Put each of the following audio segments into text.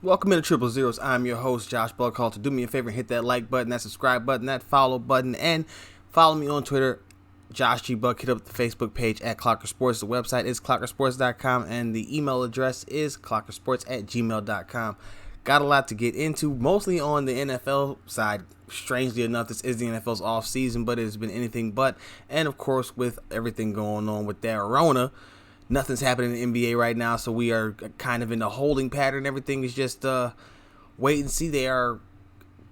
Welcome into Triple Zeros. I'm your host, Josh Buckhalter. Do me a favor and hit that like button, that subscribe button, that follow button, and follow me on Twitter, Josh G. Buck. Hit up the Facebook page at Clocker Sports. The website is clockersports.com, and the email address is clockersports@gmail.com. Got a lot to get into, mostly on the NFL side. Strangely enough, this is the NFL's off season, but it has been anything but. And of course, with everything going on with that Rona, nothing's happening in the NBA right now, so we are kind of in a holding pattern. Everything is just wait and see. They are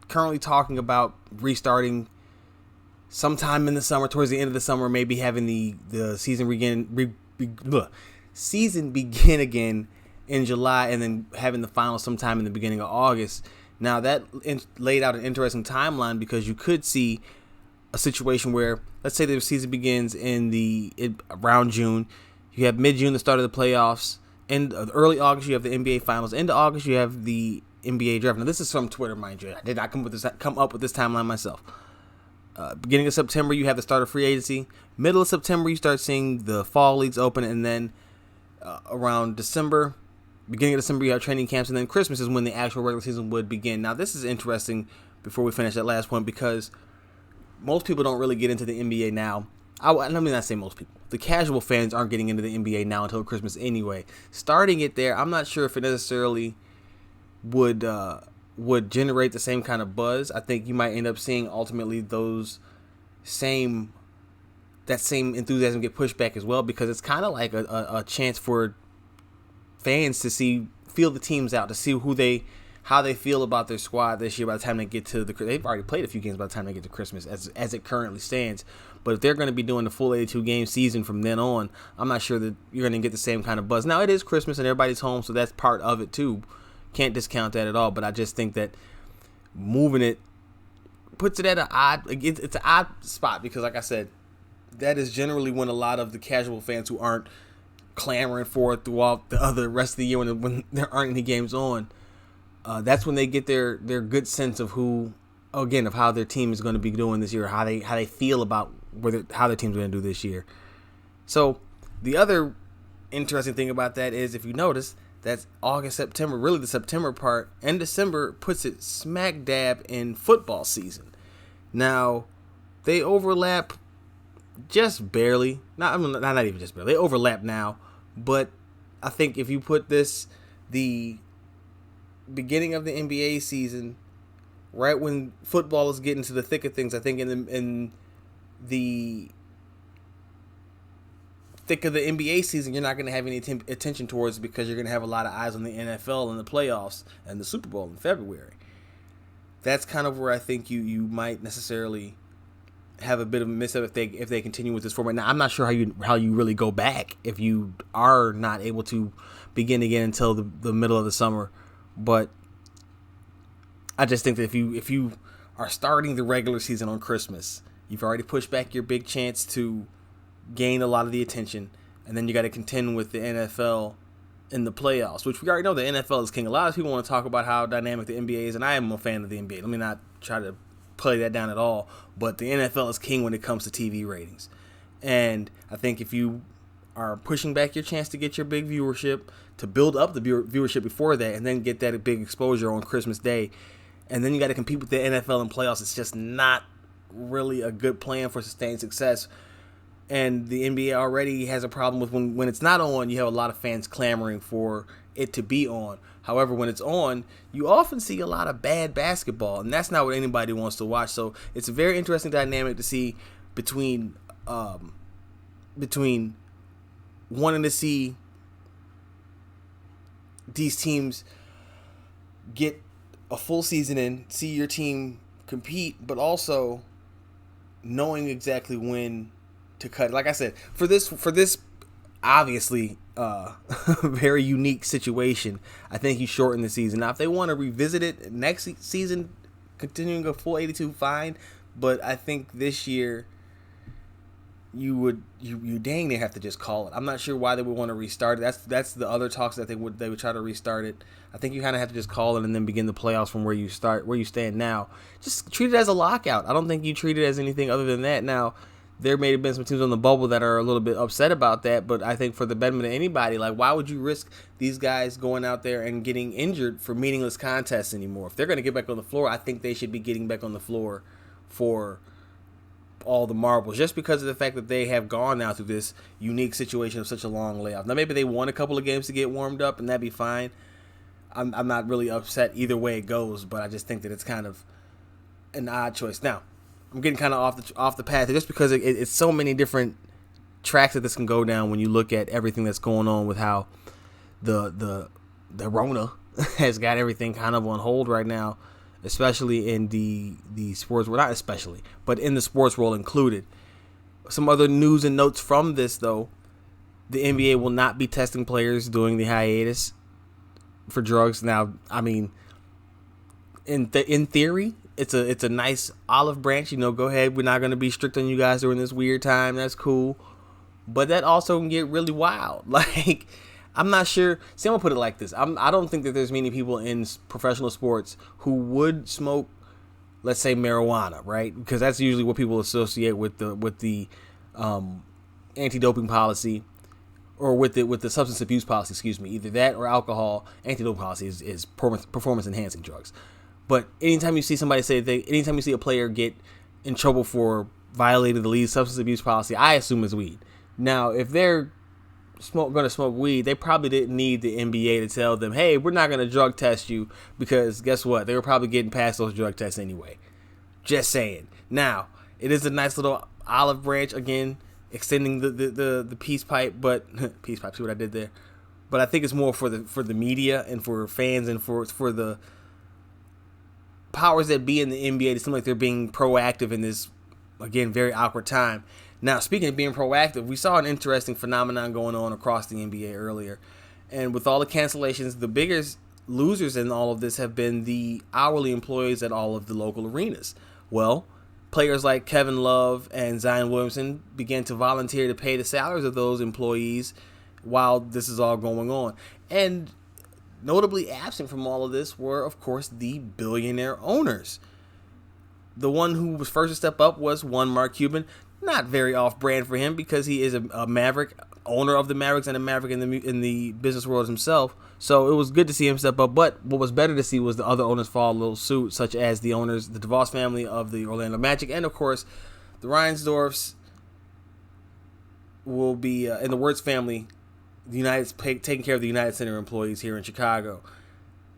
currently talking about restarting sometime in the summer, towards the end of the summer, maybe having the season begin again in July, and then having the finals sometime in the beginning of August. Now that laid out an interesting timeline, because you could see a situation where, let's say the season begins around June. You have mid-June, the start of the playoffs. In early August, you have the NBA Finals. Into August, you have the NBA Draft. Now, this is from Twitter, mind you. I did not come up with this timeline myself. Beginning of September, you have the start of free agency. Middle of September, you start seeing the fall leagues open. And then around December, beginning of December, you have training camps. And then Christmas is when the actual regular season would begin. Now, this is interesting before we finish that last point, because most people don't really get into the NBA now. Let me not say most people. The casual fans aren't getting into the NBA now until Christmas anyway. Starting it there, I'm not sure if it necessarily would generate the same kind of buzz. I think you might end up seeing ultimately that same enthusiasm get pushed back as well, because it's kind of like a chance for fans to feel the teams out, to see how they feel about their squad this year by the time they get to they've already played a few games by the time they get to Christmas as it currently stands. But if they're going to be doing the full 82-game season from then on, I'm not sure that you're going to get the same kind of buzz. Now, it is Christmas and everybody's home, so that's part of it too. Can't discount that at all. But I just think that moving it puts it at it's an odd spot, because, like I said, that is generally when a lot of the casual fans who aren't clamoring for it throughout the other rest of the year, when there aren't any games on, that's when they get their good sense of how their team is going to be doing this year, how they feel about how their team's going to do this year. So the other interesting thing about that is, if you notice, that's August, September, really the September part, and December puts it smack dab in football season. Now, they overlap just barely. Not even just barely. They overlap now, but I think if you put the beginning of the NBA season right when football is getting to the thick of things, I think in the thick of the NBA season, you're not going to have any attention towards it, because you're going to have a lot of eyes on the NFL and the playoffs and the Super Bowl in February. That's kind of where I think you might necessarily have a bit of a miss-up if they continue with this format. Now, I'm not sure how you really go back if you are not able to begin again until the middle of the summer, but I just think that if you are starting the regular season on Christmas, you've already pushed back your big chance to gain a lot of the attention, and then you got to contend with the NFL in the playoffs, which we already know the NFL is king. A lot of people want to talk about how dynamic the NBA is, and I am a fan of the NBA. Let me not try to play that down at all, but the NFL is king when it comes to TV ratings. And I think if you are pushing back your chance to get your big viewership, to build up the viewership before that, and then get that big exposure on Christmas Day, and then you got to compete with the NFL in playoffs, it's just not really a good plan for sustained success. And the NBA already has a problem with when it's not on, you have a lot of fans clamoring for it to be on. However, when it's on, you often see a lot of bad basketball, and that's not what anybody wants to watch. So it's a very interesting dynamic to see between wanting to see these teams get a full season in, see your team compete, but also knowing exactly when to cut. Like I said, for this obviously very unique situation, I think you shorten the season. Now, if they want to revisit it next season, continuing a full 82, fine. But I think this year you dang near have to just call it. I'm not sure why they would want to restart it. That's the other talks that they would try to restart it. I think you kind of have to just call it and then begin the playoffs from where you stand now. Just treat it as a lockout. I don't think you treat it as anything other than that. Now, there may have been some teams on the bubble that are a little bit upset about that, but I think for the betterment of anybody, like, why would you risk these guys going out there and getting injured for meaningless contests anymore? If they're going to get back on the floor, I think they should be getting back on the floor for all the marbles, just because of the fact that they have gone now through this unique situation of such a long layoff. Now, maybe they won a couple of games to get warmed up, and that'd be fine. I'm not really upset either way it goes, but I just think that it's kind of an odd choice. Now, I'm getting kind of off the path just because it's so many different tracks that this can go down when you look at everything that's going on with how the Rona has got everything kind of on hold right now, especially in the sports world. Not especially, but in the sports world included. Some other news and notes from this, though. The NBA will not be testing players during the hiatus for drugs. Now, I mean, in theory, it's a nice olive branch. Go ahead. We're not going to be strict on you guys during this weird time. That's cool. But that also can get really wild. Like, I'm not sure. See, I'm going to put it like this. I don't think that there's many people in professional sports who would smoke, let's say, marijuana, right? Because that's usually what people associate with the anti-doping policy, or with the substance abuse policy, either that or alcohol. Anti-doping policy is performance enhancing drugs. But anytime you see anytime you see a player get in trouble for violating the league's substance abuse policy, I assume it's weed. Now, if they're going to smoke weed, they probably didn't need the NBA to tell them, hey, we're not going to drug test you, because guess what? They were probably getting past those drug tests anyway. Just saying. Now, it is a nice little olive branch, again, extending the peace pipe, but peace pipe, see what I did there? But I think it's more for the media and for fans and for the powers that be in the NBA to seem like they're being proactive in this, again, very awkward time. Now, speaking of being proactive, we saw an interesting phenomenon going on across the NBA earlier. And with all the cancellations, the biggest losers in all of this have been the hourly employees at all of the local arenas. Well, players like Kevin Love and Zion Williamson began to volunteer to pay the salaries of those employees while this is all going on. And notably absent from all of this were, of course, the billionaire owners. The one who was first to step up was one Mark Cuban. Not very off-brand for him, because he is a Maverick, owner of the Mavericks, and a Maverick in the business world himself. So it was good to see him step up. But what was better to see was the other owners follow a little suit, such as the owners, the DeVos family of the Orlando Magic, and of course, the Reinsdorfs will be, and the Wirtz family, taking care of the United Center employees here in Chicago.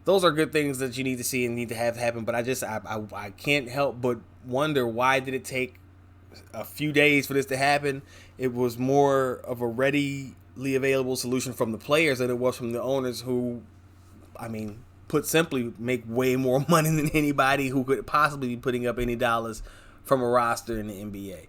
Those are good things that you need to see and need to have happen. But I can't help but wonder, why did it take a few days for this to happen? It was more of a readily available solution from the players than it was from the owners, who, I mean, put simply, make way more money than anybody who could possibly be putting up any dollars from a roster in the NBA.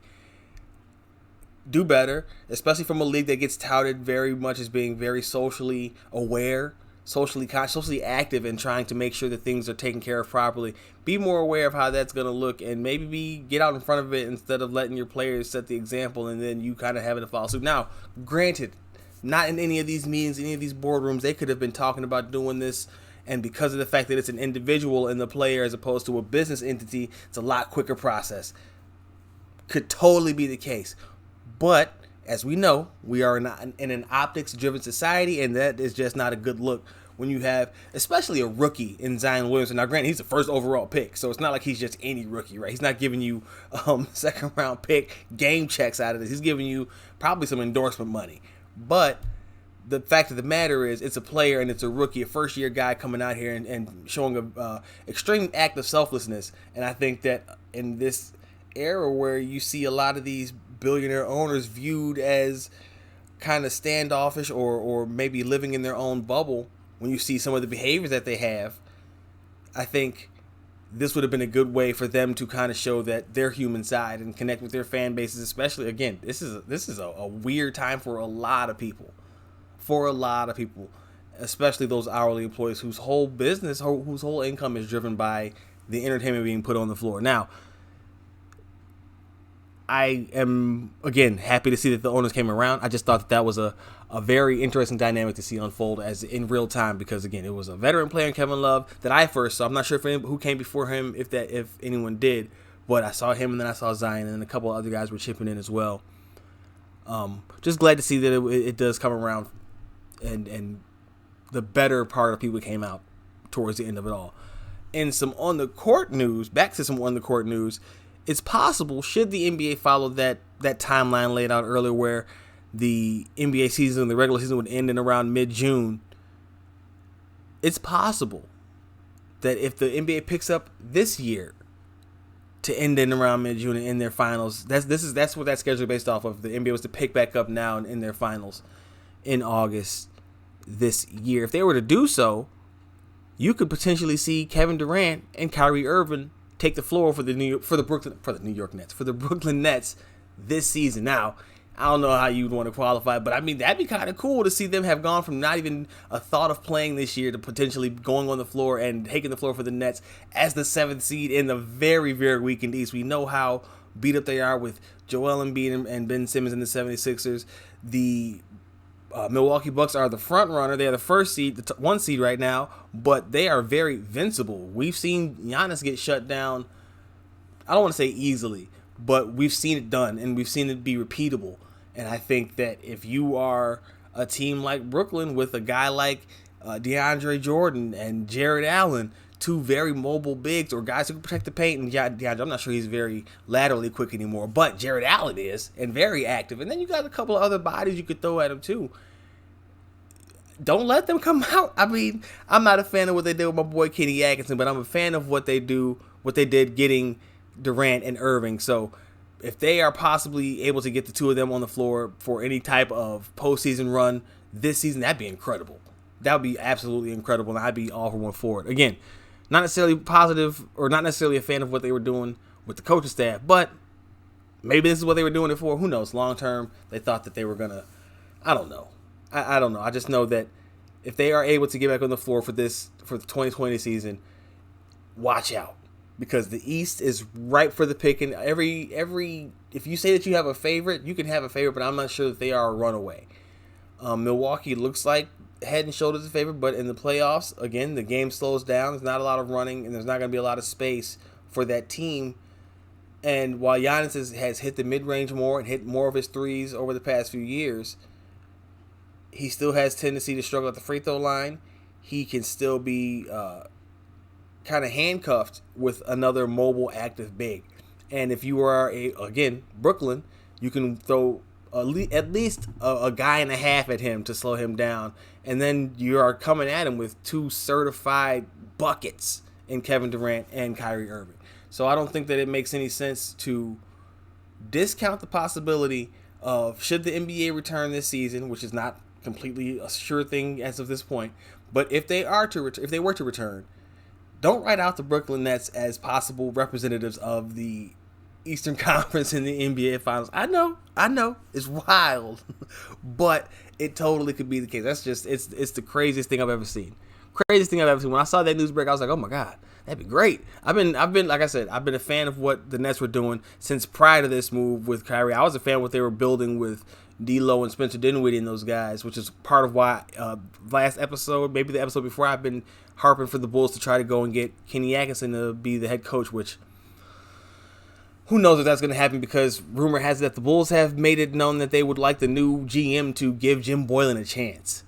Do better, especially from a league that gets touted very much as being very socially aware, socially active, and trying to make sure that things are taken care of properly. Be more aware of how that's going to look, and maybe get out in front of it instead of letting your players set the example and then you kind of having to follow suit. Now, granted, not in any of these meetings, any of these boardrooms, they could have been talking about doing this, and because of the fact that it's an individual and the player as opposed to a business entity, it's a lot quicker process. Could totally be the case. But as we know, we are in an optics-driven society, and that is just not a good look when you have, especially a rookie in Zion Williamson. Now, granted, he's the first overall pick, so it's not like he's just any rookie, right? He's not giving you second-round pick game checks out of this. He's giving you probably some endorsement money. But the fact of the matter is, it's a player and it's a rookie, a first-year guy coming out here and showing an extreme act of selflessness. And I think that in this era where you see a lot of these billionaire owners viewed as kind of standoffish or maybe living in their own bubble, when you see some of the behaviors that they have, I think this would have been a good way for them to kind of show that their human side and connect with their fan bases. Especially, again, this is a weird time for a lot of people. Especially those hourly employees whose whole business, whose whole income is driven by the entertainment being put on the floor. Now, I am, again, happy to see that the owners came around. I just thought that was a very interesting dynamic to see unfold as in real time, because, again, it was a veteran player in Kevin Love that I first saw. I'm not sure who came before him, if anyone did, But I saw him, and then I saw Zion, and then a couple of other guys were chipping in as well. Just glad to see that it does come around, and the better part of people came out towards the end of it all. And some on the court news, back to some on the court news, it's possible, should the NBA follow that timeline laid out earlier where the NBA season, the regular season would end in around mid-June, it's possible that if the NBA picks up this year to end in around mid-June and end their finals, that's what that schedule is based off of. The NBA was to pick back up now and end their finals in August this year. If they were to do so, you could potentially see Kevin Durant and Kyrie Irving take the floor for the Brooklyn Nets this season. Now, I don't know how you'd want to qualify, but I mean, that'd be kind of cool to see them have gone from not even a thought of playing this year to potentially going on the floor and taking the floor for the Nets as the 7th seed in the very, very weak in the East. We know how beat up they are with Joel Embiid and Ben Simmons in the 76ers. The Milwaukee Bucks are the front runner. They are the first seed, the 1 seed right now, but they are very invincible. We've seen Giannis get shut down, I don't want to say easily, but we've seen it done, and we've seen it be repeatable. And I think that if you are a team like Brooklyn with a guy like DeAndre Jordan and Jared Allen, 2 very mobile bigs or guys who can protect the paint, and DeAndre, I'm not sure he's very laterally quick anymore, but Jared Allen is, and very active. And then you got a couple of other bodies you could throw at him too. Don't let them come out. I mean, I'm not a fan of what they did with my boy Kenny Atkinson, but I'm a fan of what they did getting Durant and Irving. So if they are possibly able to get the 2 of them on the floor for any type of postseason run this season, that'd be incredible. That would be absolutely incredible, and I'd be all for it. Again, not necessarily positive or not necessarily a fan of what they were doing with the coaching staff, but maybe this is what they were doing it for. Who knows? Long term, they thought that they were going to, I don't know. I don't know. I just know that if they are able to get back on the floor for the 2020 season, watch out. Because the East is ripe for the picking. If you say that you have a favorite, you can have a favorite, but I'm not sure that they are a runaway. Milwaukee looks like head and shoulders the favorite, but in the playoffs, again, the game slows down. There's not a lot of running, and there's not going to be a lot of space for that team. And while Giannis has hit the mid-range more and hit more of his threes over the past few years, he still has tendency to struggle at the free throw line. He can still be kind of handcuffed with another mobile, active big. And if you are, Brooklyn, you can throw at least a guy and a half at him to slow him down. And then you are coming at him with 2 certified buckets in Kevin Durant and Kyrie Irving. So I don't think that it makes any sense to discount the possibility of, should the NBA return this season, which is not completely a sure thing as of this point, but if they were to return, don't write out the Brooklyn Nets as possible representatives of the Eastern Conference in the NBA Finals. I know, it's wild, but it totally could be the case. That's just, it's the craziest thing I've ever seen. When I saw that news break, I was like, oh my God, that'd be great. I've been, like I said, I've been a fan of what the Nets were doing since prior to this move with Kyrie. I was a fan of what they were building with D'Lo and Spencer Dinwiddie and those guys, which is part of why last episode, maybe the episode before, I've been harping for the Bulls to try to go and get Kenny Atkinson to be the head coach, which who knows if that's going to happen, because rumor has it that the Bulls have made it known that they would like the new GM to give Jim Boylan a chance.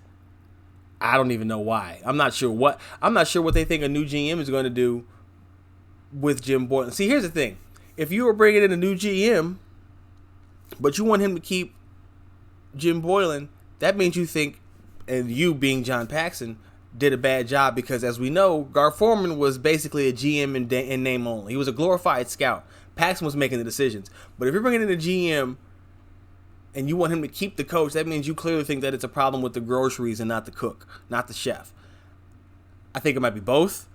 I don't even know why. I'm not sure what they think a new GM is going to do with Jim Boylan. See, here's the thing. If you were bringing in a new GM, but you want him to keep Jim Boylan, that means you think, and you being John Paxson, did a bad job, because as we know, Gar Forman was basically a GM in name only. He was a glorified scout. Paxson was making the decisions. But if you're bringing in a GM and you want him to keep the coach, that means you clearly think that it's a problem with the groceries and not the cook, not the chef. I think it might be both,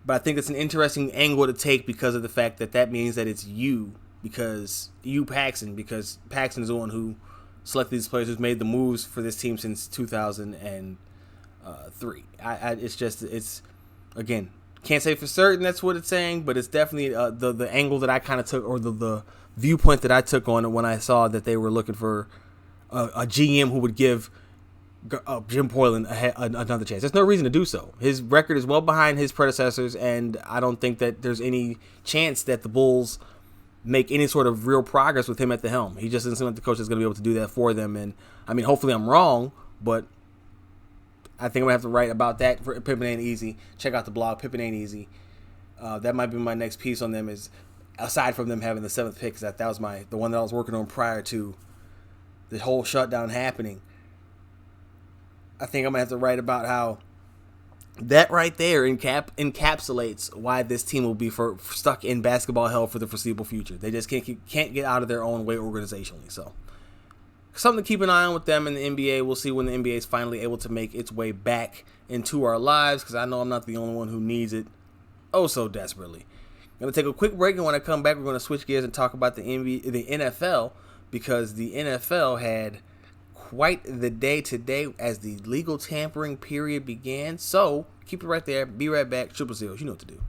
but I think it's an interesting angle to take because of the fact that means that it's you, because Paxson is the one who selected these players, who's made the moves for this team since 2003. It's again, can't say for certain that's what it's saying, but it's definitely the angle that I kind of took, or the viewpoint that I took on it when I saw that they were looking for a GM who would give Jim Poylan another chance. There's no reason to do so. His record is well behind his predecessors, and I don't think that there's any chance that the Bulls make any sort of real progress with him at the helm. He just doesn't seem like the coach is going to be able to do that for them. And I mean, hopefully I'm wrong, but I think I'm going to have to write about that. For Pippen Ain't Easy. Check out the blog, Pippen Ain't Easy. That might be my next piece on them, is aside from them having the 7th pick, that was the one that I was working on prior to the whole shutdown happening. I think I'm going to have to write about how that right there encapsulates why this team will be stuck in basketball hell for the foreseeable future. They just can't get out of their own way organizationally. So something to keep an eye on with them in the NBA. We'll see when the NBA is finally able to make its way back into our lives, because I know I'm not the only one who needs it so desperately. I'm going to take a quick break, and when I come back, we're going to switch gears and talk about the NFL, because the NFL had quite the day today as the legal tampering period began. So keep it right there. Be right back. Triple Zeros, you know what to do.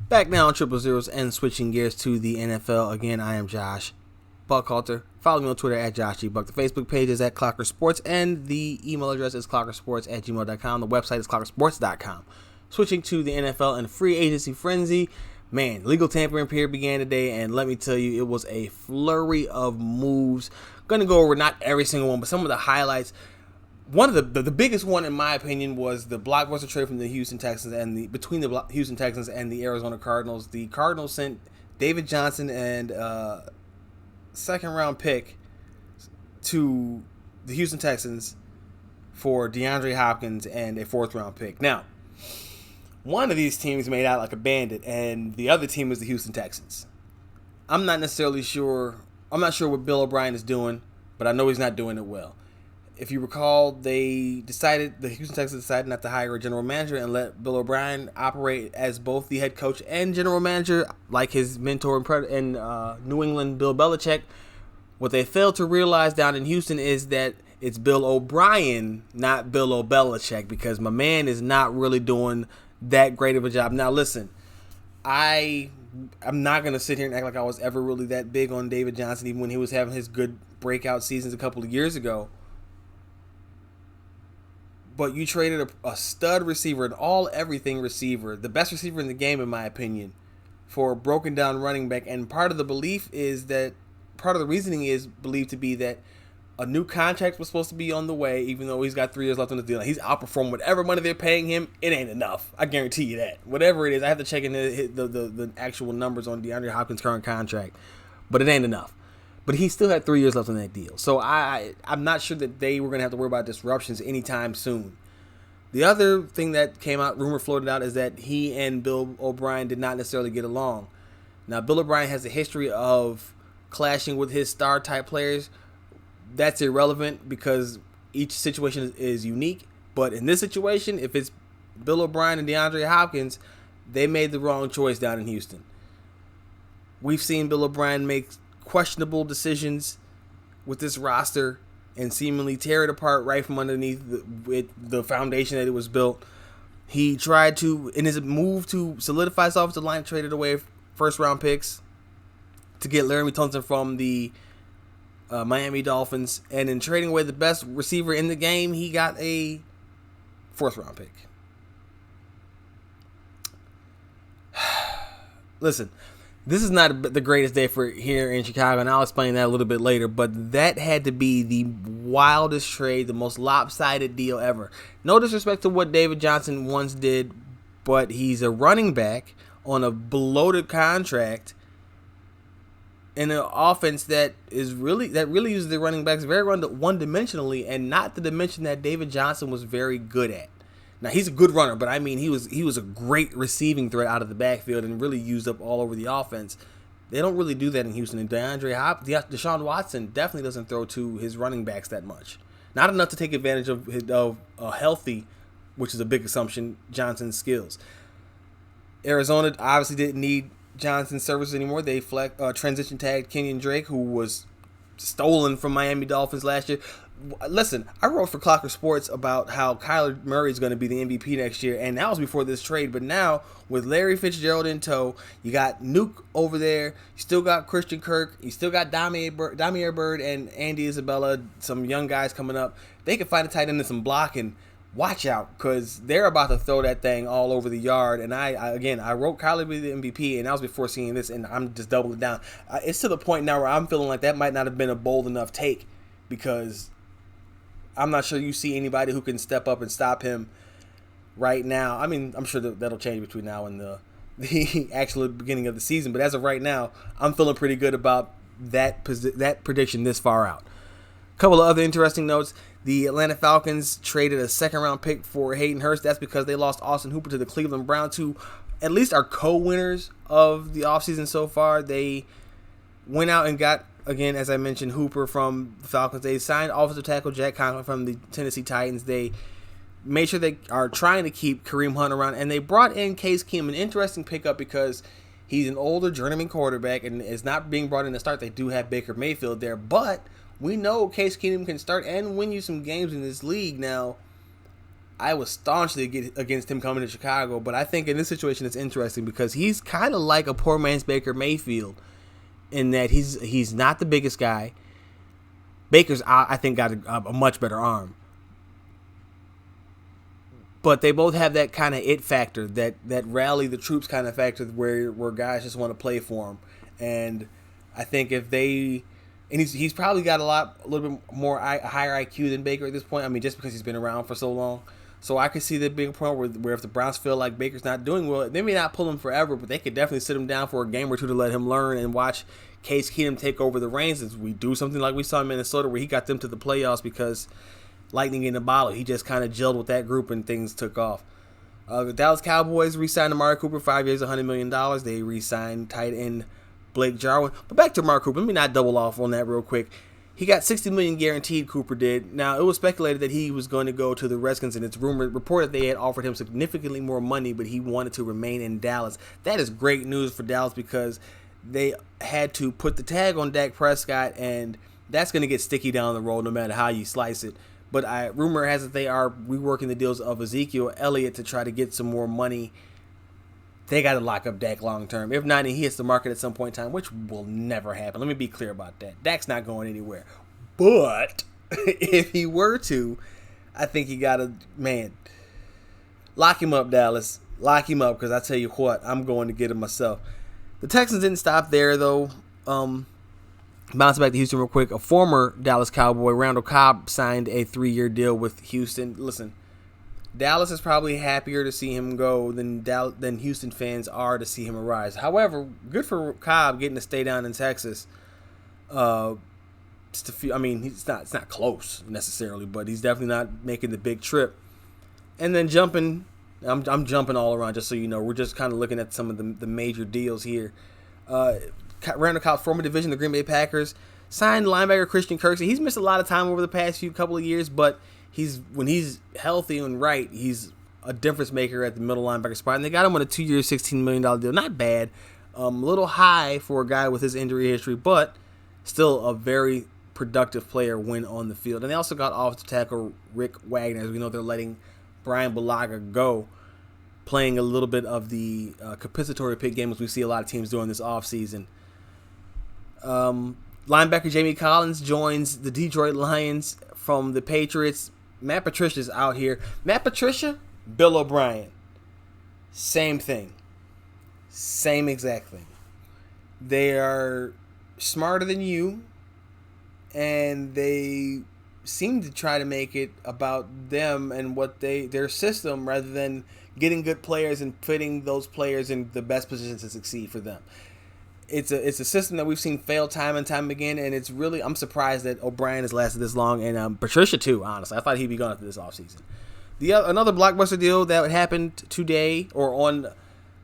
Back now on Triple Zeros and switching gears to the NFL. Again, I am Josh Buckhalter. Follow me on Twitter at JoshGBuck. The Facebook page is at Clocker Sports, and the email address is clockersports@gmail.com. The website is clockersports.com. Switching to the NFL and free agency frenzy. Man, legal tampering period began today, and let me tell you, it was a flurry of moves. Going to go over not every single one, but some of the highlights. One of the biggest one, in my opinion, was the blockbuster trade from the Houston Texans between the Houston Texans and the Arizona Cardinals. The Cardinals sent David Johnson and second-round pick to the Houston Texans for DeAndre Hopkins and a 4th-round pick. Now, one of these teams made out like a bandit, and the other team was the Houston Texans. I'm not sure what Bill O'Brien is doing, but I know he's not doing it well. If you recall, the Houston Texans decided not to hire a general manager and let Bill O'Brien operate as both the head coach and general manager, like his mentor in New England, Bill Belichick. What they failed to realize down in Houston is that it's Bill O'Brien, not Bill O'Belichick, because my man is not really doing that great of a job. Now, listen, I'm not going to sit here and act like I was ever really that big on David Johnson, even when he was having his good breakout seasons a couple of years ago. But you traded a stud receiver, an all-everything receiver, the best receiver in the game, in my opinion, for a broken-down running back. And part of the reasoning is believed to be that a new contract was supposed to be on the way, even though he's got 3 years left on the deal. He's outperformed whatever money they're paying him. It ain't enough. I guarantee you that. Whatever it is, I have to check in the actual numbers on DeAndre Hopkins' current contract. But it ain't enough. But he still had 3 years left on that deal. So I'm not sure that they were going to have to worry about disruptions anytime soon. The other thing that came out, rumor floated out, is that he and Bill O'Brien did not necessarily get along. Now, Bill O'Brien has a history of clashing with his star-type players. That's irrelevant because each situation is unique. But in this situation, if it's Bill O'Brien and DeAndre Hopkins, they made the wrong choice down in Houston. We've seen Bill O'Brien make questionable decisions with this roster and seemingly tear it apart right from underneath the foundation that it was built. He tried to, in his move to solidify his offensive line, traded away 1st-round picks to get Laramie Tunsil from the Miami Dolphins. And in trading away the best receiver in the game, he got a 4th-round pick. Listen, this is not the greatest day for here in Chicago, and I'll explain that a little bit later, but that had to be the wildest trade, the most lopsided deal ever. No disrespect to what David Johnson once did, but he's a running back on a bloated contract in an offense that really uses the running backs very one-dimensionally, and not the dimension that David Johnson was very good at. Now, he's a good runner, but I mean, he was a great receiving threat out of the backfield and really used up all over the offense. They don't really do that in Houston. And Deshaun Watson definitely doesn't throw to his running backs that much. Not enough to take advantage of a healthy, which is a big assumption, Johnson's skills. Arizona obviously didn't need Johnson's services anymore. They transition tagged Kenyon Drake, who was stolen from Miami Dolphins last year. Listen, I wrote for Clocker Sports about how Kyler Murray is going to be the MVP next year, and that was before this trade. But now, with Larry Fitzgerald in tow, you got Nuke over there, you still got Christian Kirk, you still got Damiere Byrd and Andy Isabella, some young guys coming up. They can find a tight end and some blocking. Watch out, because they're about to throw that thing all over the yard. And I wrote Kyler to be the MVP, and that was before seeing this, and I'm just doubling down. It's to the point now where I'm feeling like that might not have been a bold enough take, because I'm not sure you see anybody who can step up and stop him right now. I mean, I'm sure that'll change between now and the actual beginning of the season, but as of right now, I'm feeling pretty good about that prediction this far out. A couple of other interesting notes. The Atlanta Falcons traded a second-round pick for Hayden Hurst. That's because they lost Austin Hooper to the Cleveland Browns, who at least are co-winners of the offseason so far. They went out and got, again, as I mentioned, Hooper from the Falcons. They signed offensive tackle Jack Conklin from the Tennessee Titans. They made sure they are trying to keep Kareem Hunt around, and they brought in Case Keenum, an interesting pickup because he's an older journeyman quarterback and is not being brought in to start. They do have Baker Mayfield there, but we know Case Keenum can start and win you some games in this league. Now, I was staunchly against him coming to Chicago, but I think in this situation it's interesting because he's kind of like a poor man's Baker Mayfield in that he's not the biggest guy. Baker's, I think, got a much better arm. But they both have that kind of it factor, that rally the troops kind of factor where guys just want to play for him. And I think if they... And he's probably got a little bit more higher IQ than Baker at this point. I mean, just because he's been around for so long. So I could see that being a point where if the Browns feel like Baker's not doing well, they may not pull him forever, but they could definitely sit him down for a game or two to let him learn and watch Case Keenum take over the reins as we do something like we saw in Minnesota where he got them to the playoffs because lightning in the bottle. He just kind of gelled with that group and things took off. The Dallas Cowboys re-signed Amari Cooper, 5 years, $100 million. They re-signed tight end Blake Jarwin. But back to Amari Cooper. Let me not double off on that real quick. He got $60 million guaranteed, Cooper did. Now, it was speculated that he was going to go to the Redskins, and it's reported they had offered him significantly more money, but he wanted to remain in Dallas. That is great news for Dallas because they had to put the tag on Dak Prescott, and that's going to get sticky down the road no matter how you slice it. But rumor has it they are reworking the deals of Ezekiel Elliott to try to get some more money. They got to lock up Dak long term. If not, he hits the market at some point in time, which will never happen. Let me be clear about that. Dak's not going anywhere. But if he were to, I think you got to, lock him up, Dallas. Lock him up because I tell you what, I'm going to get him myself. The Texans didn't stop there, though. Bounce back to Houston real quick. A former Dallas Cowboy, Randall Cobb, signed a 3-year deal with Houston. Listen, Dallas is probably happier to see him go than Houston fans are to see him arise. However, good for Cobb getting to stay down in Texas. It's not close necessarily, but he's definitely not making the big trip. And then jumping, I'm jumping all around just so you know. We're just kind of looking at some of the major deals here. Randall Cobb's former division, the Green Bay Packers, signed linebacker Christian Kirksey. He's missed a lot of time over the past couple of years, but when he's healthy and right, he's a difference maker at the middle linebacker spot. And they got him on a 2-year, $16 million deal. Not bad. A little high for a guy with his injury history, but still a very productive player when on the field. And they also got offensive tackle Rick Wagner. As we know, they're letting Brian Bulaga go, playing a little bit of the compensatory pick game as we see a lot of teams doing this offseason. Linebacker Jamie Collins joins the Detroit Lions from the Patriots. Matt Patricia's out here. Matt Patricia, Bill O'Brien. Same thing. Same exact thing. They are smarter than you, and they seem to try to make it about them and their system rather than getting good players and putting those players in the best positions to succeed for them. It's a system that we've seen fail time and time again, and it's really, I'm surprised that O'Brien has lasted this long, and Patricia too, honestly. I thought he'd be gone after this offseason. Another blockbuster deal that happened today, or on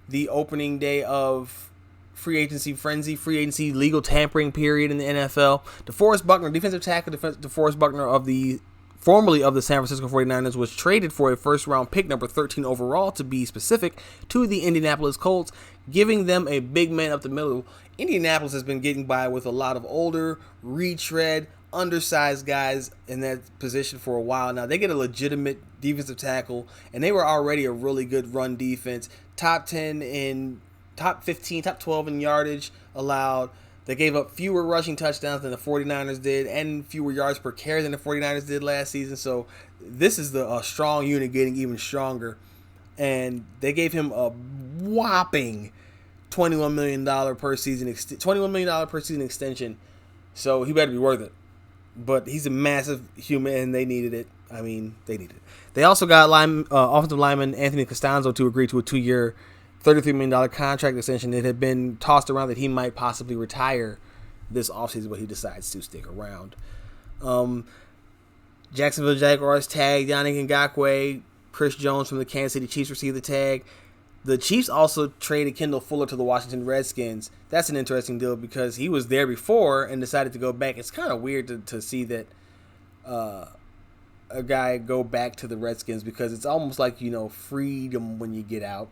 the opening day of free agency frenzy, free agency legal tampering period in the NFL. DeForest Buckner, defensive tackle, DeForest Buckner formerly of the San Francisco 49ers, was traded for a first-round pick, number 13 overall, to be specific, to the Indianapolis Colts, giving them a big man up the middle. Indianapolis has been getting by with a lot of older, retread, undersized guys in that position for a while now. They get a legitimate defensive tackle, and they were already a really good run defense. Top 10 in, top 15, top 12 in yardage allowed. They gave up fewer rushing touchdowns than the 49ers did, and fewer yards per carry than the 49ers did last season. So this is the strong unit getting even stronger. And they gave him a whopping $21 million per season extension. So he better be worth it. But he's a massive human, and they needed it. I mean, they needed it. They also got offensive lineman Anthony Costanzo to agree to a 2-year, $33 million contract extension. It had been tossed around that he might possibly retire this offseason, but he decides to stick around. Jacksonville Jaguars tagged Yannick Ngakoue. Chris Jones from the Kansas City Chiefs received the tag. The Chiefs also traded Kendall Fuller to the Washington Redskins. That's an interesting deal because he was there before and decided to go back. It's kind of weird to see that a guy go back to the Redskins because it's almost like, freedom when you get out.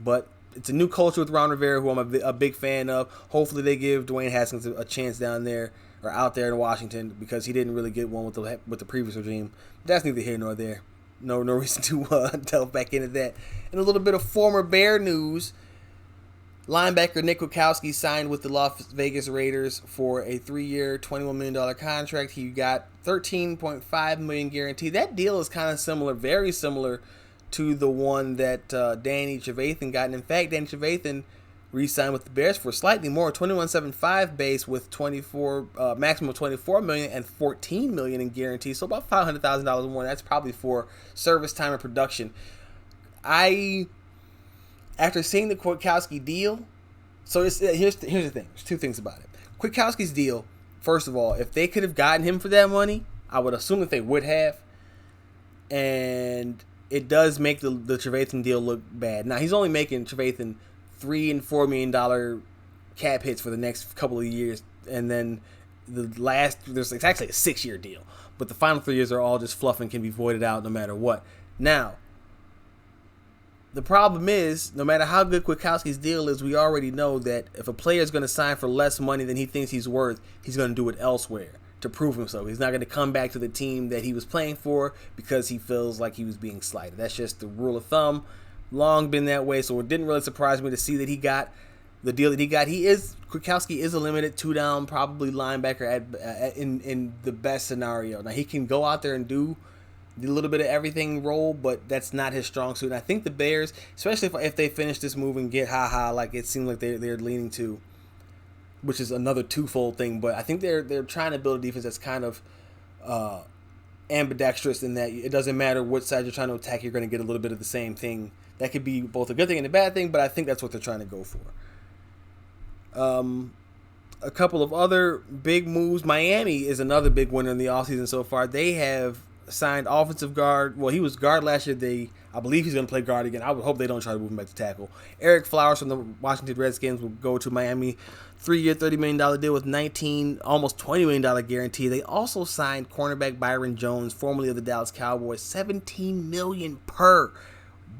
But it's a new culture with Ron Rivera, who I'm a big fan of. Hopefully they give Dwayne Haskins a chance down there or out there in Washington because he didn't really get one with the previous regime. But that's neither here nor there. No reason to delve back into that. And a little bit of former Bear news. Linebacker Nick Kwiatkowski signed with the Las Vegas Raiders for a 3-year, $21 million contract. He got $13.5 million guaranteed. That deal is kind of similar, very similar to the one that Danny Trevathan got. And in fact, Danny Trevathan re-signed with the Bears for slightly more, $21.75 base with maximum of $24 million and $14 million in guarantees, so about $500,000 more. That's probably for service time and production. After seeing the Kwiatkowski deal, so here's the thing. There's two things about it. Kwiatkowski's deal, first of all, if they could have gotten him for that money, I would assume that they would have, and it does make the Trevathan deal look bad. Now he's only making Trevathan $3 and $4 million cap hits for the next couple of years, and then it's actually a 6-year deal, but the final 3 years are all just fluff and can be voided out no matter what. Now, the problem is, no matter how good Kwiatkowski's deal is, we already know that if a player is going to sign for less money than he thinks he's worth, he's going to do it elsewhere to prove himself. He's not going to come back to the team that he was playing for because he feels like he was being slighted. That's just the rule of thumb. Long been that way, so it didn't really surprise me to see that he got the deal that he got. Kwiatkowski is a limited 2-down, probably linebacker in the best scenario. Now he can go out there and do a little bit of everything role, but that's not his strong suit. And I think the Bears, especially if they finish this move and get like it seems like they're leaning to, which is another twofold thing. But I think they're trying to build a defense that's kind of ambidextrous in that it doesn't matter what side you're trying to attack, you're going to get a little bit of the same thing. That could be both a good thing and a bad thing, but I think that's what they're trying to go for. A couple of other big moves. Miami is another big winner in the offseason so far. They have signed offensive guard. Well, he was guard last year. I believe he's going to play guard again. I would hope they don't try to move him back to tackle. Eric Flowers from the Washington Redskins will go to Miami. 3-year, $30 million deal with almost $20 million guarantee. They also signed cornerback Byron Jones, formerly of the Dallas Cowboys, $17 million per.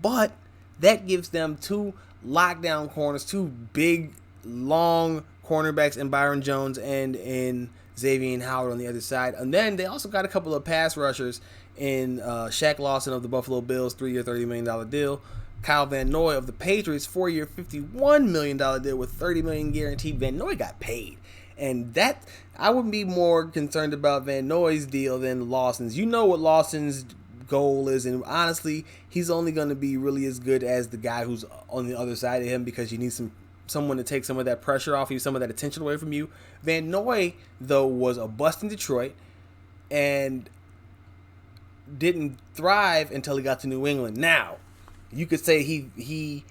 But that gives them two lockdown corners, two big, long cornerbacks in Byron Jones and in Xavier Howard on the other side. And then they also got a couple of pass rushers in Shaq Lawson of the Buffalo Bills, 3-year, $30 million deal. Kyle Van Noy of the Patriots, 4-year, $51 million deal with $30 million guaranteed. Van Noy got paid. And that, I would be more concerned about Van Noy's deal than Lawson's. You know what Lawson's goal is, and honestly, he's only going to be really as good as the guy who's on the other side of him because you need someone to take some of that pressure off you, some of that attention away from you. Van Noy, though, was a bust in Detroit and didn't thrive until he got to New England. Now, you could say he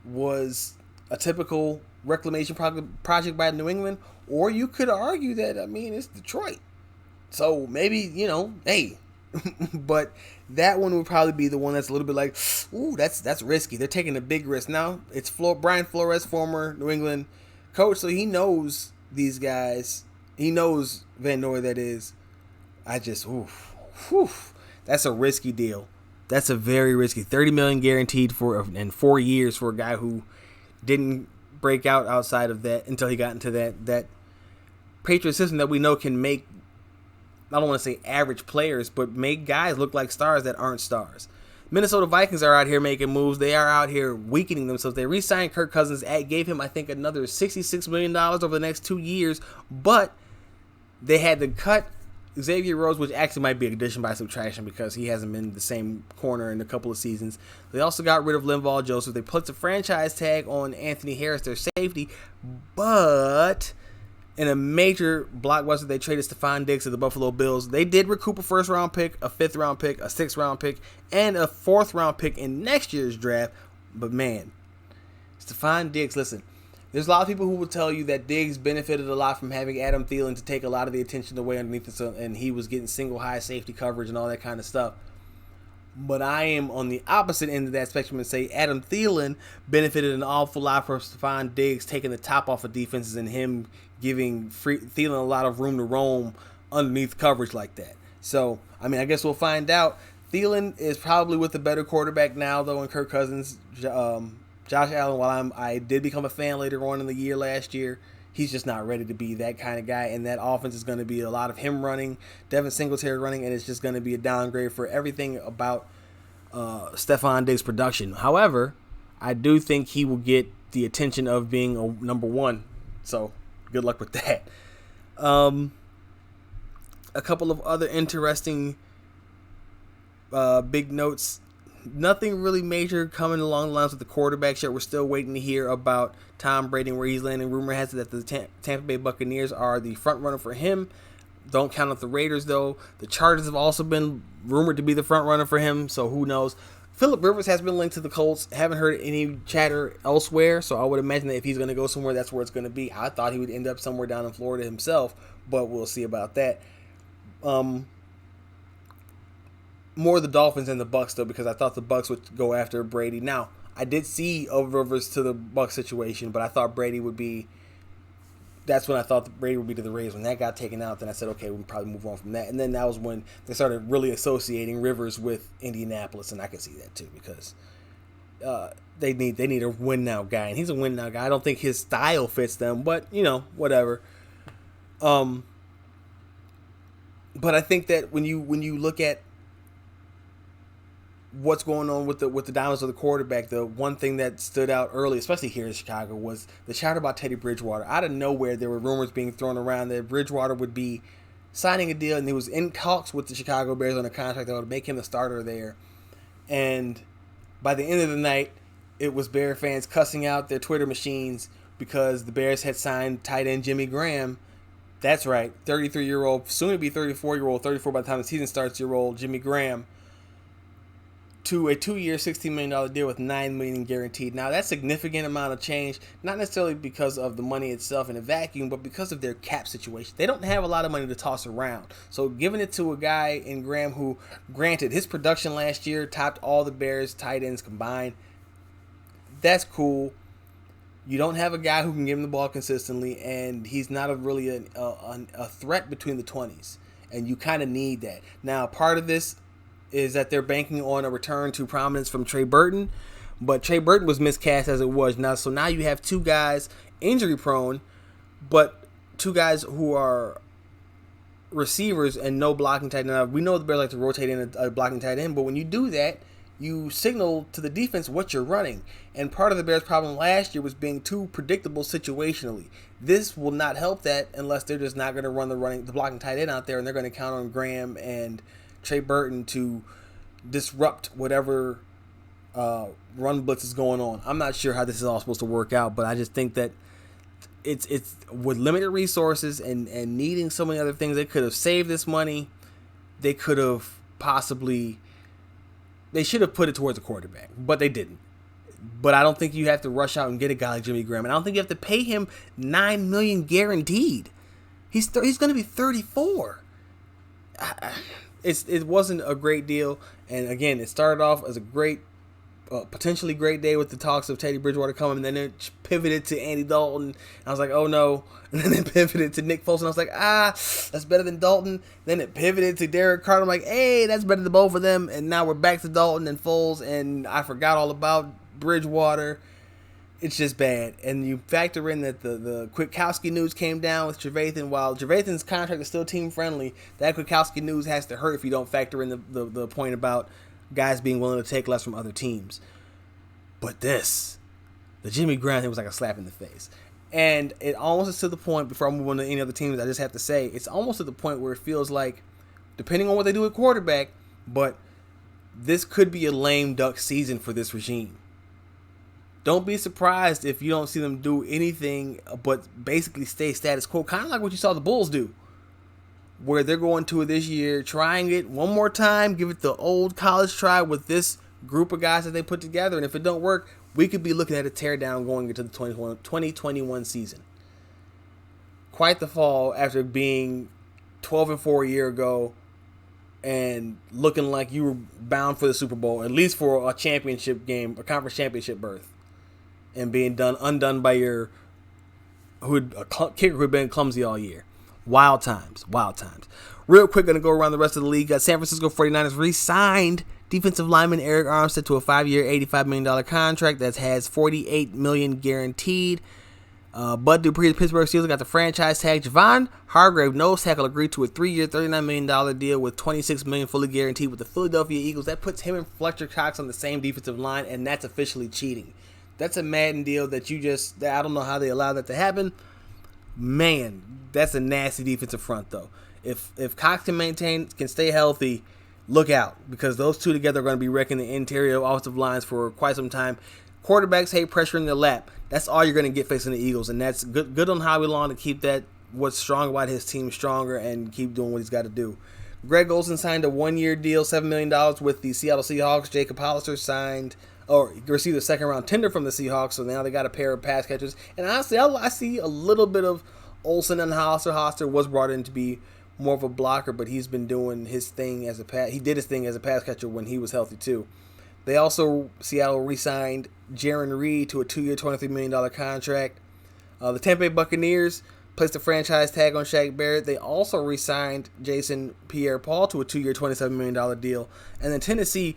was a typical reclamation project by New England, or you could argue that, it's Detroit. So maybe, hey, but that one would probably be the one that's a little bit like, ooh, that's risky. They're taking a big risk. Now, it's Brian Flores, former New England coach, so he knows these guys. He knows Van Noy, that is. That's a risky deal. That's a very risky. $30 million guaranteed in 4 years for a guy who didn't break out outside of that until he got into that Patriot system that we know can make, I don't want to say average players, but make guys look like stars that aren't stars. Minnesota Vikings are out here making moves. They are out here weakening themselves. They re-signed Kirk Cousins, gave him, I think, another $66 million over the next 2 years, but they had to cut Xavier Rhodes, which actually might be addition by subtraction because he hasn't been the same corner in a couple of seasons. They also got rid of Linval Joseph. They put the franchise tag on Anthony Harris, their safety, but in a major blockbuster, they traded Stephon Diggs to the Buffalo Bills. They did recoup a first-round pick, a fifth-round pick, a sixth-round pick, and a fourth-round pick in next year's draft. But man, Stephon Diggs, listen, there's a lot of people who will tell you that Diggs benefited a lot from having Adam Thielen to take a lot of the attention away underneath it, and he was getting single high safety coverage and all that kind of stuff. But I am on the opposite end of that spectrum and say Adam Thielen benefited an awful lot from Stephon Diggs taking the top off of defenses and him giving Thielen a lot of room to roam underneath coverage like that. So, I mean, I guess we'll find out. Thielen is probably with a better quarterback now, though, in Kirk Cousins. Josh Allen, while I did become a fan later on in the year last year, he's just not ready to be that kind of guy, and that offense is going to be a lot of him running, Devin Singletary running, and it's just going to be a downgrade for everything about Stephon Diggs' production. However, I do think he will get the attention of being a number one, so good luck with that. A couple of other interesting big notes. Nothing really major coming along the lines with the quarterbacks yet. We're still waiting to hear about Tom Brady and where he's landing. Rumor has it that the Tampa Bay Buccaneers are the front runner for him. Don't count out the Raiders, though. The Chargers have also been rumored to be the front runner for him, so who knows. Phillip Rivers has been linked to the Colts. Haven't heard any chatter elsewhere, so I would imagine that if he's going to go somewhere, that's where it's going to be. I thought he would end up somewhere down in Florida himself, but we'll see about that. More the Dolphins than the Bucs, though, because I thought the Bucs would go after Brady. Now, I did see Rivers to the Bucs situation, but I thought Brady would be. That's when I thought Brady would be to the Rays. When that got taken out, then I said, okay, we'll probably move on from that. And then that was when they started really associating Rivers with Indianapolis, and I could see that too because they need a win now guy, and he's a win now guy. I don't think his style fits them, but whatever. But I think that when you look at what's going on with the diamonds of the quarterback, the one thing that stood out early, especially here in Chicago, was the chatter about Teddy Bridgewater. Out of nowhere, there were rumors being thrown around that Bridgewater would be signing a deal, and he was in talks with the Chicago Bears on a contract that would make him the starter there. And by the end of the night, it was Bear fans cussing out their Twitter machines because the Bears had signed tight end Jimmy Graham. That's right, 33-year-old, soon to be 34-year-old, 34 by the time the season starts, year-old Jimmy Graham, to a 2-year, $16 million deal with $9 million guaranteed. Now, that's a significant amount of change, not necessarily because of the money itself in a vacuum, but because of their cap situation. They don't have a lot of money to toss around. So giving it to a guy in Graham who, granted, his production last year topped all the Bears tight ends combined, that's cool. You don't have a guy who can give him the ball consistently, and he's not really a threat between the 20s, and you kind of need that. Now, part of this is that they're banking on a return to prominence from Trey Burton, but Trey Burton was miscast as it was. So now you have two guys injury prone, but two guys who are receivers and no blocking tight end. Now, we know the Bears like to rotate in a blocking tight end, but when you do that, you signal to the defense what you're running. And part of the Bears' problem last year was being too predictable situationally. This will not help that unless they're just not going to run the blocking tight end out there, and they're going to count on Graham and Trey Burton to disrupt whatever run blitz is going on. I'm not sure how this is all supposed to work out, but I just think that it's with limited resources and needing so many other things, they could have saved this money. They could have they should have put it towards a quarterback, but they didn't. But I don't think you have to rush out and get a guy like Jimmy Graham, and I don't think you have to pay him $9 million guaranteed. He's going to be 34. It wasn't a great deal, and again, it started off as a great a potentially great day with the talks of Teddy Bridgewater coming, and then it pivoted to Andy Dalton. And I was like, oh no. And then it pivoted to Nick Foles, and I was like, that's better than Dalton. Then it pivoted to Derek Carr. I'm like, hey, that's better than both of them. And now we're back to Dalton and Foles, and I forgot all about Bridgewater. It's just bad. And you factor in that the Kwiatkowski news came down with Trevathan. While Trevathan's contract is still team friendly, that Kwiatkowski news has to hurt if you don't factor in the point about guys being willing to take less from other teams. But the Jimmy Graham thing was like a slap in the face. And it almost is to the point, before I move on to any other teams, I just have to say, it's almost to the point where it feels like, depending on what they do at quarterback, but this could be a lame duck season for this regime. Don't be surprised if you don't see them do anything but basically stay status quo, kind of like what you saw the Bulls do, where they're going to it this year, trying it one more time, give it the old college try with this group of guys that they put together, and if it don't work, we could be looking at a teardown going into the 2021 season. Quite the fall after being 12-4 a year ago and looking like you were bound for the Super Bowl, at least for a championship game, a conference championship berth, and being undone by your kicker who had been clumsy all year. Wild times. Real quick, going to go around the rest of the league. San Francisco 49ers re-signed defensive lineman Eric Armstead to a 5-year, $85 million contract that has $48 million guaranteed. Bud Dupree, the Pittsburgh Steelers, got the franchise tag. Javon Hargrave, nose tackle, agreed to a 3-year, $39 million deal with $26 million fully guaranteed with the Philadelphia Eagles. That puts him and Fletcher Cox on the same defensive line, and that's officially cheating. That's a Madden deal that I don't know how they allow that to happen. Man, that's a nasty defensive front, though. If Cox can stay healthy, look out, because those two together are going to be wrecking the interior offensive lines for quite some time. Quarterbacks hate pressure in their lap. That's all you're going to get facing the Eagles, and that's good on Howie Long to keep that what's strong about his team stronger and keep doing what he's got to do. Greg Olsen signed a 1-year deal, $7 million with the Seattle Seahawks. Jacob Hollister received a second-round tender from the Seahawks, so now they got a pair of pass catchers. And honestly, I see a little bit of Olsen and Hollister. Hollister was brought in to be more of a blocker, but he's been doing his thing as a pass. He did his thing as a pass catcher when he was healthy too. They also, Seattle re-signed Jaron Reed to a 2-year, $23 million contract. The Tampa Bay Buccaneers placed a franchise tag on Shaq Barrett. They also re-signed Jason Pierre-Paul to a 2-year, $27 million deal. And then Tennessee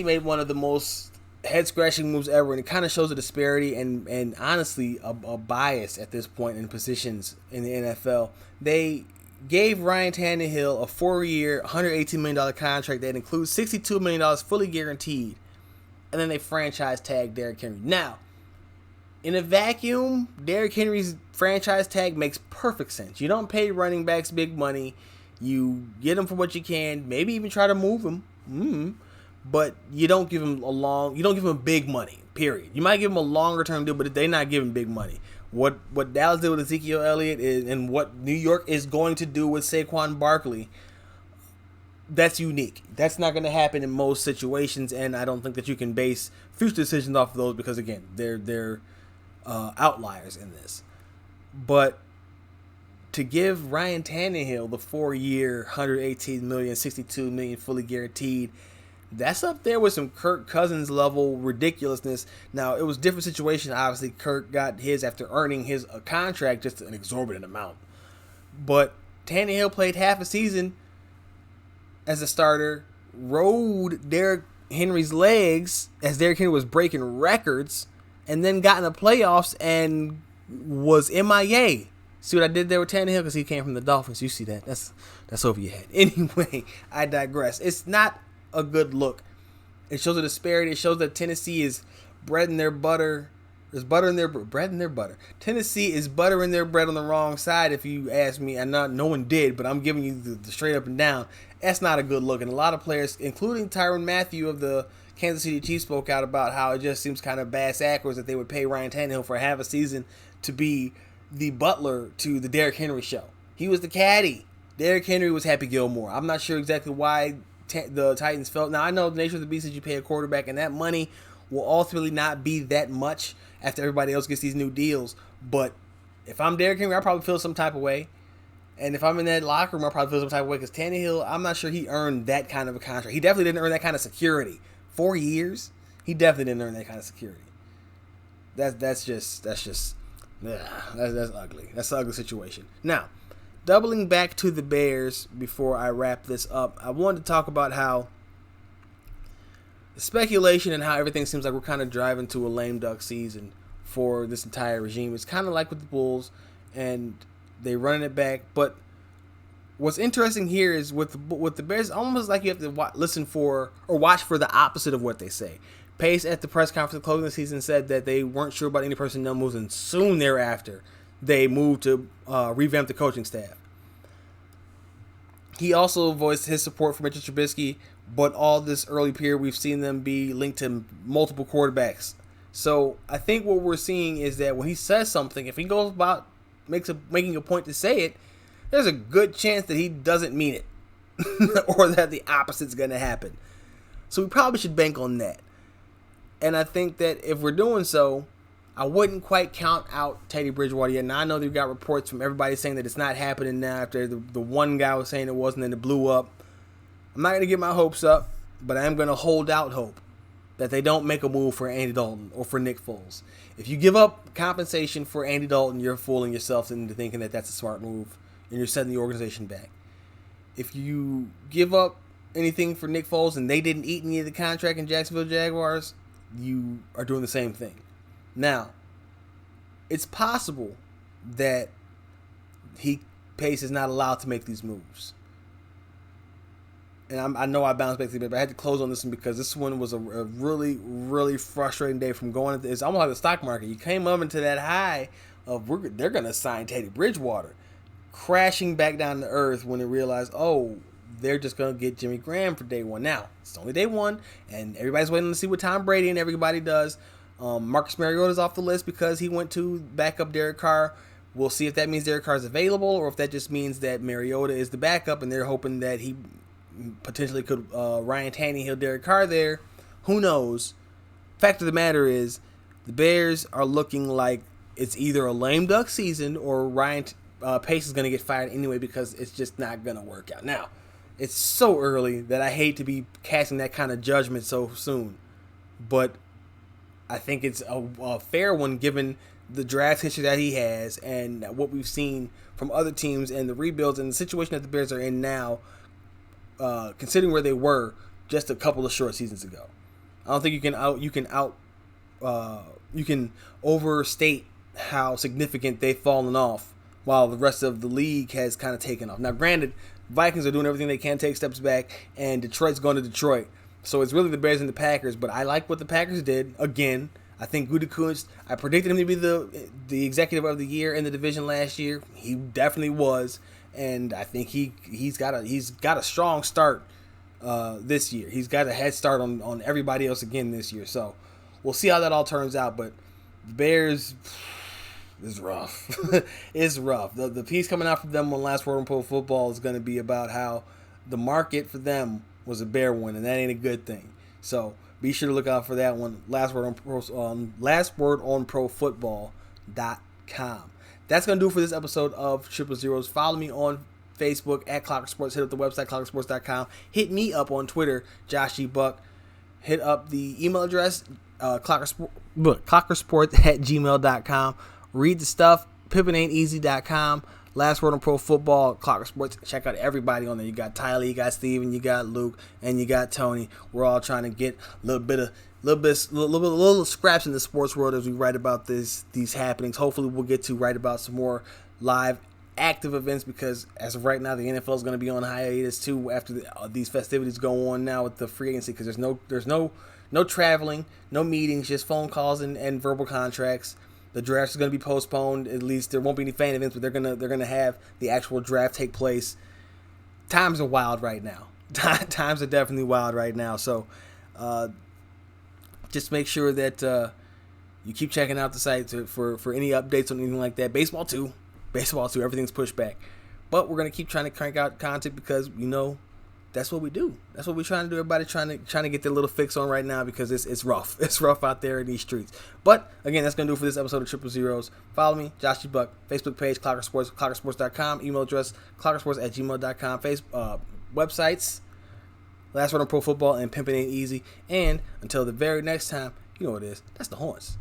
made one of the most head-scratching moves ever, and it kind of shows a disparity and honestly a bias at this point in positions in the NFL. They gave Ryan Tannehill a 4-year, $118 million contract that includes $62 million fully guaranteed, and then they franchise tagged Derrick Henry. Now, in a vacuum, Derrick Henry's franchise tag makes perfect sense. You don't pay running backs big money. You get them for what you can, maybe even try to move them. But you don't give him big money, period. You might give him a longer term deal, but they're not giving big money. What Dallas did with Ezekiel Elliott and what New York is going to do with Saquon Barkley, that's unique. That's not going to happen in most situations, and I don't think that you can base future decisions off of those because, again, they're outliers in this. But to give Ryan Tannehill the 4-year, $118 million, $62 million fully guaranteed, that's up there with some Kirk Cousins level ridiculousness. Now, it was a different situation. Obviously, Kirk got his after earning his contract, just an exorbitant amount. But Tannehill played half a season as a starter, rode Derrick Henry's legs as Derrick Henry was breaking records, and then got in the playoffs and was MIA. See what I did there with Tannehill? Because he came from the Dolphins. You see that. That's over your head. Anyway, I digress. It's not a good look. It shows a disparity. It shows that Tennessee is bread in their butter. There's butter in their bread in their butter. Tennessee is buttering their bread on the wrong side, if you ask me. And no one did, but I'm giving you the straight up and down. That's not a good look. And a lot of players, including Tyrann Mathieu of the Kansas City Chiefs, spoke out about how it just seems kind of bass backwards that they would pay Ryan Tannehill for half a season to be the butler to the Derrick Henry show. He was the caddy. Derrick Henry was Happy Gilmore. I'm not sure exactly why the Titans felt. Now, I know the nature of the beast is you pay a quarterback, and that money will ultimately not be that much after everybody else gets these new deals. But if I'm Derrick Henry, I probably feel some type of way. And if I'm in that locker room, I probably feel some type of way because Tannehill, I'm not sure he earned that kind of a contract. He definitely didn't earn that kind of security. 4 years, he definitely didn't earn that kind of security. That's just that's ugly. That's an ugly situation. Now, doubling back to the Bears before I wrap this up, I wanted to talk about how the speculation and how everything seems like we're kind of driving to a lame duck season for this entire regime. It's kind of like with the Bulls, and they running it back. But what's interesting here is with the Bears, almost like you have to listen for or watch for the opposite of what they say. Pace at the press conference closing the season said that they weren't sure about any personnel moves, and soon thereafter they moved to revamp the coaching staff. He also voiced his support for Mitchell Trubisky, but all this early period we've seen them be linked to multiple quarterbacks. So I think what we're seeing is that when he says something, if he goes about making a point to say it, there's a good chance that he doesn't mean it or that the opposite's going to happen. So we probably should bank on that. And I think that if we're doing so, I wouldn't quite count out Teddy Bridgewater yet. Now, I know they've got reports from everybody saying that it's not happening now after the one guy was saying it wasn't and it blew up. I'm not going to get my hopes up, but I am going to hold out hope that they don't make a move for Andy Dalton or for Nick Foles. If you give up compensation for Andy Dalton, you're fooling yourself into thinking that that's a smart move and you're setting the organization back. If you give up anything for Nick Foles and they didn't eat any of the contract in Jacksonville Jaguars, you are doing the same thing. Now, it's possible that Pace is not allowed to make these moves. And I know I bounced back to it, but I had to close on this one because this one was a really, really frustrating day from going into. It's almost like the stock market. You came up into that high of they're going to sign Teddy Bridgewater, crashing back down to earth when they realized, oh, they're just going to get Jimmy Graham for day one. Now, it's only day one, and everybody's waiting to see what Tom Brady and everybody does. Marcus Mariota's off the list because he went to backup Derek Carr. We'll see if that means Derek Carr is available or if that just means that Mariota is the backup and they're hoping that he potentially could Ryan Tannehill, Derek Carr there. Who knows? Fact of the matter is the Bears are looking like it's either a lame duck season or Ryan Pace is going to get fired anyway because it's just not going to work out. Now, it's so early that I hate to be casting that kind of judgment so soon, but I think it's a fair one given the draft history that he has and what we've seen from other teams and the rebuilds and the situation that the Bears are in now, considering where they were just a couple of short seasons ago. I don't think you can overstate how significant they've fallen off while the rest of the league has kind of taken off. Now, granted, Vikings are doing everything they can, take steps back, and Detroit's going to Detroit. So it's really the Bears and the Packers, but I like what the Packers did. Again, I think Gutekunst, I predicted him to be the executive of the year in the division last year. He definitely was, and I think he's got a strong start this year. He's got a head start on everybody else again this year. So we'll see how that all turns out, but the Bears is rough. It's rough. The piece coming out from them on Last Word on Pro Football is going to be about how the market for them was a bear one, and that ain't a good thing. So be sure to look out for that one. Last Word on ProFootball.com. That's going to do it for this episode of Triple Zeros. Follow me on Facebook at Clocker Sports. Hit up the website, clockersports.com. Hit me up on Twitter, Josh G. Buck. Hit up the email address, clockersports@gmail.com. Read the stuff, pippinainteasy.com. Last Word on Pro Football, Clocker Sports. Check out everybody on there. You got Tyler, you got Steven, you got Luke, and you got Tony. We're all trying to get a little scraps in the sports world as we write about these happenings. Hopefully, we'll get to write about some more live, active events because as of right now, the NFL is going to be on hiatus too after these festivities go on now with the free agency because there's no traveling, no meetings, just phone calls and verbal contracts. The draft is going to be postponed. At least there won't be any fan events, but they're gonna have the actual draft take place. Times are wild right now. Times are definitely wild right now. So just make sure that you keep checking out the site for any updates on anything like that. Baseball too. Everything's pushed back, but we're gonna keep trying to crank out content because that's what we do. That's what we're trying to do. Everybody trying to get their little fix on right now because it's rough. It's rough out there in these streets. But again, that's gonna do it for this episode of Triple Zeros. Follow me, Josh G. Buck, Facebook page, Clocker Sports, clockersports.com, email address, clockersports@gmail.com, websites, Last Word on Pro Football and Pimpin' Ain't Easy. And until the very next time, you know what it is. That's the Horns.